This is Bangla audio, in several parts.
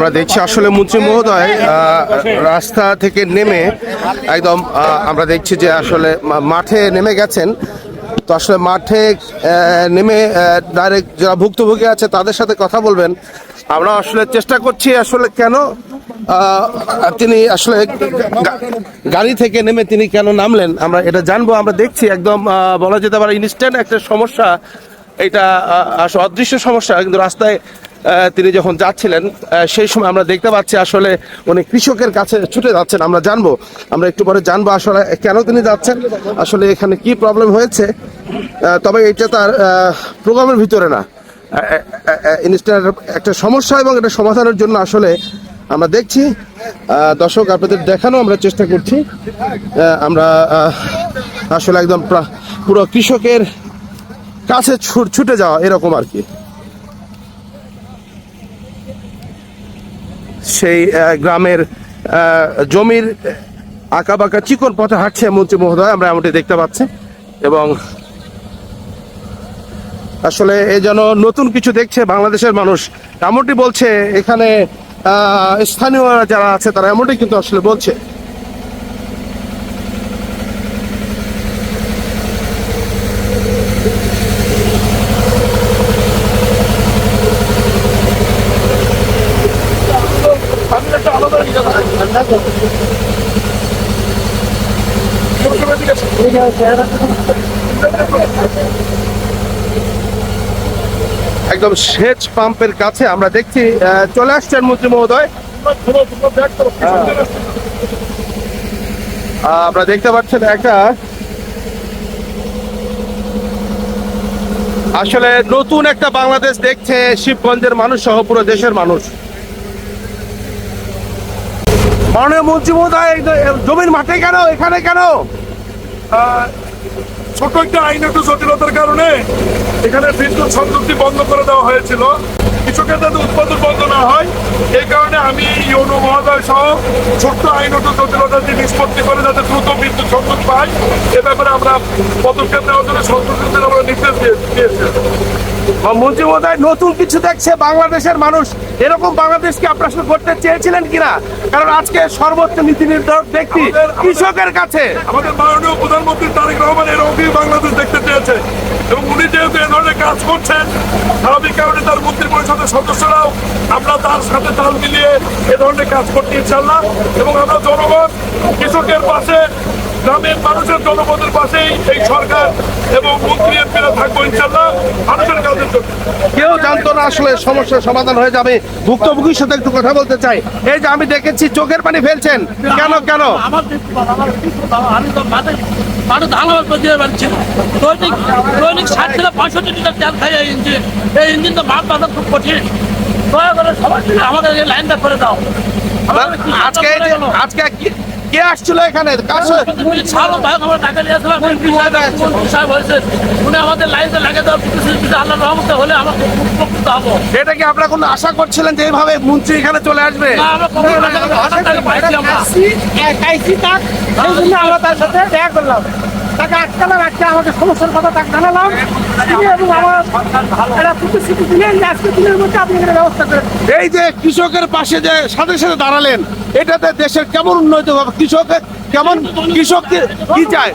আমরা দেখছি আসলে মন্ত্রী মহোদয় রাস্তা থেকে নেমে একদম আমরা দেখছি যে আসলে মাঠে নেমে গেছেন। তো আসলে মাঠে নেমে ডাইরেক্ট যারা ভুক্তভোগী আছে তাদের সাথে কথা বলবেন। আমরা আসলে চেষ্টা করছি আসলে কেন তিনি আসলে গাড়ি থেকে নেমে তিনি কেন নামলেন আমরা এটা জানবো। আমরা দেখছি একদম বলা যেতে পারে ইনস্ট্যান্ট একটা সমস্যা, এটা আসলে অদৃশ্য সমস্যা, কিন্তু রাস্তায় তিনি যখন যাচ্ছিলেন সেই সময় আমরা দেখতে পাচ্ছি আসলে উনি কৃষকের কাছে ছুটে যাচ্ছেন। আমরা জানবো, আমরা একটু পরে জানবো আসলে কেন তিনি যাচ্ছেন, আসলে এখানে কি প্রবলেম হয়েছে। তবে এটা তার প্রোগ্রামের ভিতরে না, ইনস্ট্যান্ট একটা সমস্যা এবং এটা সমাধানের জন্য আসলে আমরা দেখছি। দর্শক আপনাদের দেখানো আমরা চেষ্টা করছি। আমরা আসলে একদম পুরো কৃষকের কাছে ছুটে যাওয়া এরকম আর কি। সেই গ্রামের জমির আঁকা বাঁকা চিকন পথে হাঁটছে মন্ত্রী মহোদয়, আমরা এমনটি দেখতে পাচ্ছি। এবং আসলে এ যেন নতুন কিছু দেখছে বাংলাদেশের মানুষ, এমনটি বলছে এখানে স্থানীয় যারা আছে তারা এমনটি কিন্তু আসলে বলছে। একদম সেচ পাম্পের কাছে আমরা দেখছি চলে আসছেন মন্ত্রী মহোদয়। আমরা দেখতে পাচ্ছেন একটা আসলে নতুন একটা বাংলাদেশ দেখছে শিবগঞ্জের মানুষ সহ পুরো দেশের মানুষ। মাননীয় মন্ত্রী মহোদয় জমির মাঠে কেন, এখানে কেন? ছোট একটা আইনগত জটিলতার কারণে এখানে বিদ্যুৎ সংযুক্তি বন্ধ করে দেওয়া হয়েছিল। কৃষকের যাতে উৎপাদন বন্ধ না হয় এই কারণে আমি ইউনো মহোদয় সহ ছোট্ট আইনগত জটিলতাটি নিষ্পত্তি করে যাতে দ্রুত বিদ্যুৎ সংযোগ পাই এ ব্যাপারে আমরা পদক্ষেপ নেওয়ার জন্য সংসদের আমরা নির্দেশ দিয়েছি। মন্ত্রী মহোদয় নতুন কিছু দেখছে বাংলাদেশের মানুষ, এরকম বাংলাদেশ কি আপনার সাথে করতে চেয়েছিলেন কিনা? কারণ আজকে সর্বোচ্চ নীতি নির্ধারক ব্যক্তি কৃষকের কাছে আমাদের মাননীয় প্রধানমন্ত্রী তারেক রহমান এরকমই বাংলাদেশ দেখতে চেয়েছে এবং উনি যেহেতু এ ধরনের কাজ করছেন স্বাভাবিক কারণে তার মন্ত্রী পরিষদের সদস্যরাও আমরা তার সাথে তাল মিলিয়ে এ ধরনের কাজ করতে ইনশাল্লাহ। এবং আমরা জনগণ কৃষকের পাশে, গ্রামের মানুষের জনপদের পাশেই এই সরকার এবং মন্ত্রী এমপিরা থাকবো ইনশাল্লাহ মানুষের কাজের জন্য। কেউ জানতো না আসলে সমস্যার সমাধান হয়ে যাবে। ভুক্তভোগীর সাথে একটু কথা বলতে চাই। এই যে আমি দেখেছি চোখের পানি ফেলছেন কেন কেন? মানুষ ধান দিয়ে পারছে দৈনিক 60 থেকে 65 লিটার তেল খাই এই ইঞ্জিন। এই ইঞ্জিন তো মাঠ বাঁধা খুব কঠিন। দয়া করে সবাই মিলে আমাদের এই লাইনটা করে দাও। আজকে কে আসছিল এখানে? উনি আমাদের লাইনটা লাগিয়ে দেওয়ার আল্লাহ রহমতে হলে আমরা উপকৃত হবো। এটা কি আপনারা কোনো আশা করছিলেন যে এইভাবে মন্ত্রী এখানে চলে আসবে? আমরা তার সাথে দেখা করলাম, তাকে আটকালাম, আজকে আমাদের সমস্যার কথা তাকে জানালাম এবং আমার একটা প্রতিশ্রুতি দিলেন যে আজকে দিনের মধ্যে আপনি এখানে ব্যবস্থা করেন। এই যে কৃষকের পাশে যে সাথে সাথে দাঁড়ালেন, এটাতে দেশের কেমন উন্নতি হবে? কৃষকের কেমন, কৃষক কি চায়?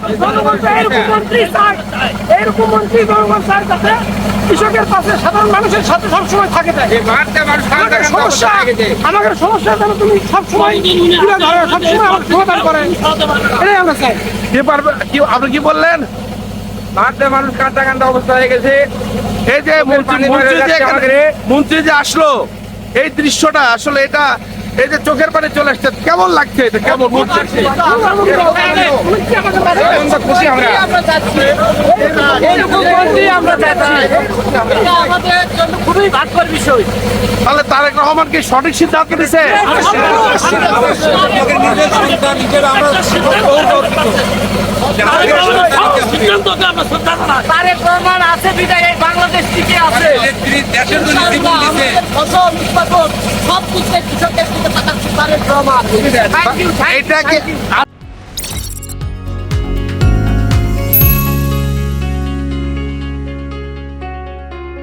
এরকম মন্ত্রী চায়, এরকম মন্ত্রী জনগণ চায় যাতে কৃষকের পাশে সাধারণ মানুষের সাথে সবসময় থাকে। সমস্যা আমাদের সমস্যা যেন তুমি সবসময় তুলে ধরো, সবসময় আমাকে সমাধান করেন, এটাই আমরা চাই। আপনি কি বললেন? মাঠে মানুষ কাঁদা কাঁদা অবস্থা হয়ে গেছে। এই যে মন্ত্রী যে আসলো, এই দৃশ্যটা আসলে এটা, এই যে চোখের পানি চলে আসছে, কেমন লাগছে? এটা কেমন খুশি আমরা, আমাদের জন্য খুবই ভাগ্যের বিষয়। তাহলে তারেক রহমান কি সঠিক সিদ্ধান্ত নিছে? তারেক রহমান আছে বিদায় এই বাংলাদেশ টিকে আছে। ফসল উৎপাদন সব কিছু কৃষকের দিকে তাকাচ্ছে তারেক রহমান। এটা কি